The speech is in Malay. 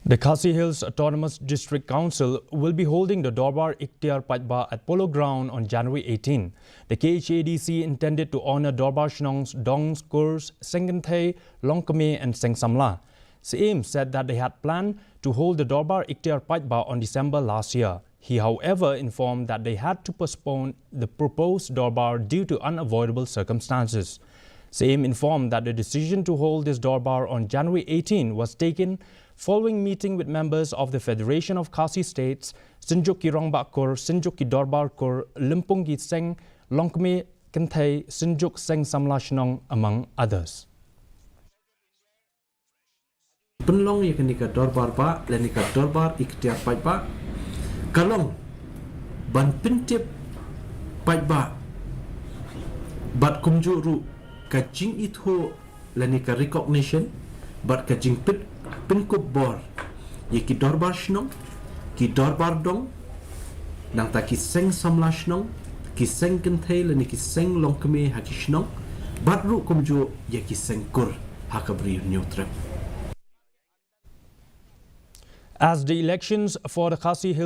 The Khasi Hills Autonomous District Council will be holding the Dorbar Iktiar Paidbah at Polo ground on January 18. The Khadc intended to honor Dorbar Shnong's Dongs, Kurs, Senganthe, Longkame and Sengsamla. Siem said that they had planned to hold the Dorbar Iktiar Paidbah on December last year. He, however, informed that they had to postpone the proposed Dorbar due to unavoidable circumstances. Siem informed that the decision to hold this Dorbar on January 18 was taken following meeting with members of the Federation of Khasi States, Sinjuk ki Rongbak Kur, Sinjuk ki Dorbar Kur, Limpung ki Seng, Longkme Kenthay, Sinjuk Seng Samla Shnong, among others. Penlong yang nika Dorbar ba, dan nika Dorbar Iktiar Paidbah, kalong ban pintip Paidbah, bat kumjuru kajing itu lanika recognition, bat kajing pinkub bor, ye ki Dorbar Shnong, ki Dorbar Dong, nang ta ki Seng Samla Shnong, ki Seng Kenthay lani ki Seng Longkame haki Shnong, bat ru kumju ye ki Seng Kur hakabri neutral. As the elections for the Khasi Hills